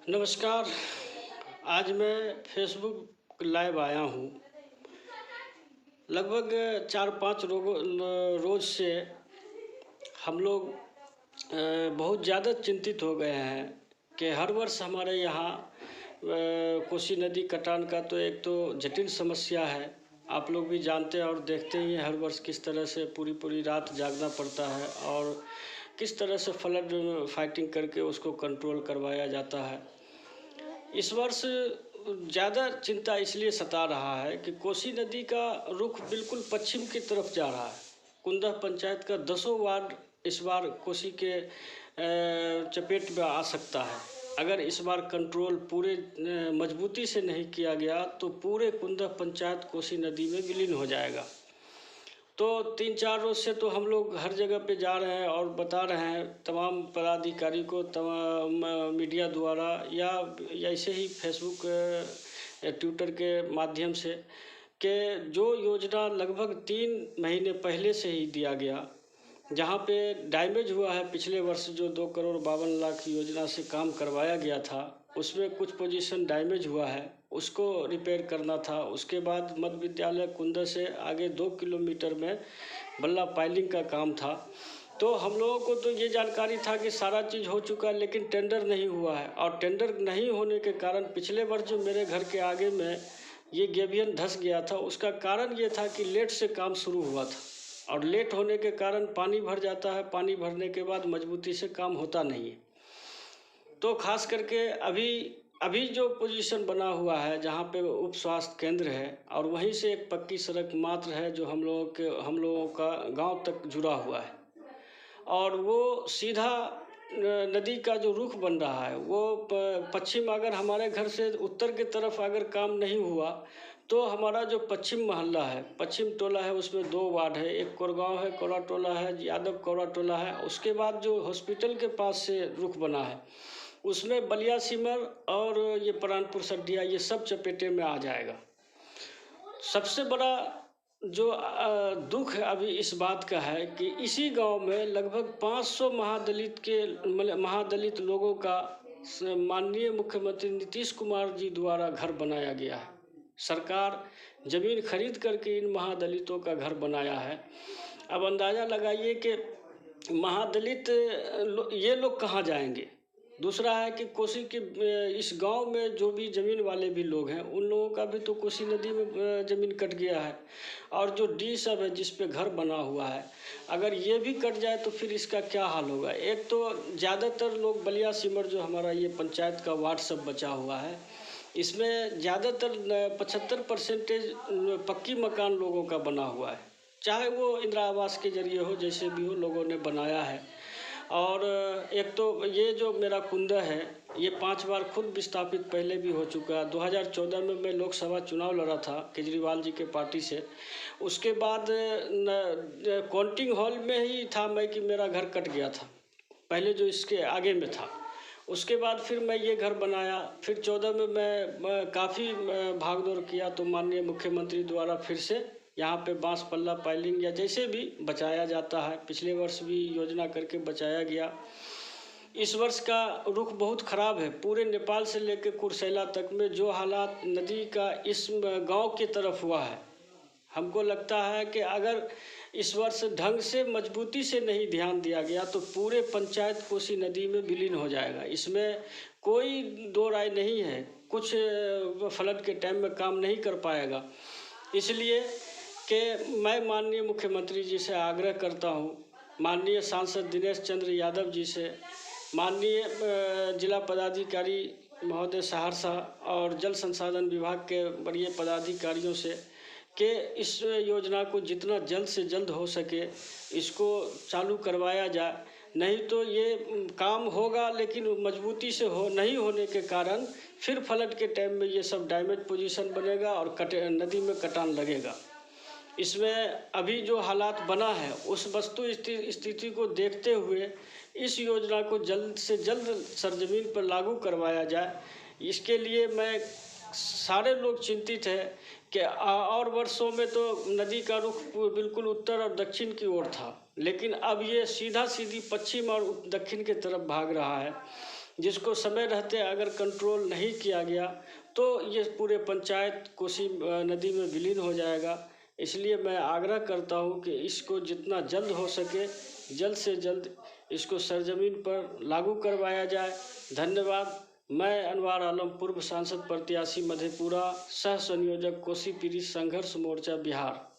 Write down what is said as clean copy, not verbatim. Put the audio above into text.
नमस्कार। आज मैं फेसबुक लाइव आया हूँ। लगभग 4-5 रोज़ से हम लोग बहुत ज़्यादा चिंतित हो गए हैं कि हर वर्ष हमारे यहाँ कोसी नदी कटान का तो एक तो जटिल समस्या है। आप लोग भी जानते हैं और देखते ही हैं हर वर्ष किस तरह से पूरी पूरी रात जागना पड़ता है और किस तरह से फ्लड फाइटिंग करके उसको कंट्रोल करवाया जाता है। इस वर्ष ज़्यादा चिंता इसलिए सता रहा है कि कोसी नदी का रुख बिल्कुल पश्चिम की तरफ जा रहा है। कुंदा पंचायत का 10 वार्ड इस बार कोसी के चपेट में आ सकता है। अगर इस बार कंट्रोल पूरे मजबूती से नहीं किया गया तो पूरे कुंदा पंचायत कोसी नदी में विलीन हो जाएगा। तो 3-4 रोज़ से तो हम लोग हर जगह पे जा रहे हैं और बता रहे हैं तमाम पदाधिकारी को, तमाम मीडिया द्वारा या ऐसे ही फेसबुक ट्विटर के माध्यम से कि जो योजना लगभग 3 महीने पहले से ही दिया गया, जहाँ पे डैमेज हुआ है पिछले वर्ष जो 2,52,00,000 योजना से काम करवाया गया था, उसमें कुछ पोजीशन डैमेज हुआ है, उसको रिपेयर करना था। उसके बाद मध्य विद्यालय कुंदा से आगे 2 किलोमीटर में बल्ला पाइलिंग का काम था। तो हम लोगों को तो ये जानकारी था कि सारा चीज़ हो चुका है, लेकिन टेंडर नहीं हुआ है। और टेंडर नहीं होने के कारण पिछले वर्ष जो मेरे घर के आगे में ये गेबियन धंस गया था, उसका कारण ये था कि लेट से काम शुरू हुआ था और लेट होने के कारण पानी भर जाता है। पानी भरने के बाद मजबूती से काम होता नहीं है। तो खास करके अभी जो पोजीशन बना हुआ है जहाँ पे उप स्वास्थ्य केंद्र है और वहीं से एक पक्की सड़क मात्र है जो हम लोगों का गांव तक जुड़ा हुआ है, और वो सीधा नदी का जो रुख बन रहा है वो पश्चिम, अगर हमारे घर से उत्तर की तरफ अगर काम नहीं हुआ तो हमारा जो पश्चिम मोहल्ला है, पश्चिम टोला है, उसमें 2 वार्ड है, एक कोरगांव है, कोरा टोला है, यादव कोरा टोला है। उसके बाद जो हॉस्पिटल के पास से रुख बना है उसमें बलिया सिमर और ये परानपुर सड्डिया, ये सब चपेटे में आ जाएगा। सबसे बड़ा जो दुख अभी इस बात का है कि इसी गांव में लगभग 500 महादलित लोगों का माननीय मुख्यमंत्री नीतीश कुमार जी द्वारा घर बनाया गया है। सरकार जमीन खरीद करके इन महादलितों का घर बनाया है। अब अंदाज़ा लगाइए कि महादलित ये लोग कहाँ जाएंगे। दूसरा है कि कोसी के इस गांव में जो भी ज़मीन वाले भी लोग हैं उन लोगों का भी तो कोसी नदी में ज़मीन कट गया है, और जो डी सब है जिस पे घर बना हुआ है, अगर ये भी कट जाए तो फिर इसका क्या हाल होगा। एक तो ज़्यादातर लोग बलिया सिमर जो हमारा ये पंचायत का वार्ड सब बचा हुआ है, इसमें ज़्यादातर 75% पक्की मकान लोगों का बना हुआ है, चाहे वो इंदिरा आवास के जरिए हो, जैसे भी हो लोगों ने बनाया है। और एक तो ये जो मेरा कुंदा है ये 5 बार खुद विस्थापित पहले भी हो चुका है। 2014 में मैं लोकसभा चुनाव लड़ा था केजरीवाल जी के पार्टी से। उसके बाद काउंटिंग हॉल में ही था मैं कि मेरा घर कट गया था, पहले जो इसके आगे में था। उसके बाद फिर मैं ये घर बनाया। फिर 14 में मैं काफ़ी भाग दौड़ किया तो माननीय मुख्यमंत्री द्वारा फिर से यहाँ पे बांस पल्ला पाइलिंग या जैसे भी बचाया जाता है, पिछले वर्ष भी योजना करके बचाया गया। इस वर्ष का रुख बहुत ख़राब है। पूरे नेपाल से लेकर कुर्सेला तक में जो हालात नदी का इस गांव की तरफ हुआ है, हमको लगता है कि अगर इस वर्ष ढंग से मजबूती से नहीं ध्यान दिया गया तो पूरे पंचायत कोसी नदी में विलीन हो जाएगा। इसमें कोई दो राय नहीं है। कुछ फ्लड के टाइम में काम नहीं कर पाएगा। इसलिए कि मैं माननीय मुख्यमंत्री जी से आग्रह करता हूँ, माननीय सांसद दिनेश चंद्र यादव जी से, माननीय जिला पदाधिकारी महोदय सहरसा और जल संसाधन विभाग के बड़े पदाधिकारियों से कि इस योजना को जितना जल्द से जल्द हो सके इसको चालू करवाया जाए। नहीं तो ये काम होगा लेकिन मजबूती से नहीं होने के कारण फिर फ्लड के टाइम में ये सब डैमेज पोजीशन बनेगा और नदी में कटान लगेगा। इसमें अभी जो हालात बना है उस वस्तु स्थिति को देखते हुए इस योजना को जल्द से जल्द सरजमीन पर लागू करवाया जाए। इसके लिए मैं सारे लोग चिंतित हैं कि और वर्षों में तो नदी का रुख बिल्कुल उत्तर और दक्षिण की ओर था, लेकिन अब ये सीधी पश्चिम और दक्षिण की तरफ भाग रहा है। जिसको समय रहते अगर कंट्रोल नहीं किया गया तो ये पूरे पंचायत कोसी नदी में विलीन हो जाएगा। इसलिए मैं आग्रह करता हूँ कि इसको जितना जल्द हो सके जल्द से जल्द इसको सरजमीन पर लागू करवाया जाए। धन्यवाद। मैं अनवार आलम, पूर्व सांसद प्रत्याशी मधेपुरा, सह संयोजक कोसी पीड़ित संघर्ष मोर्चा बिहार।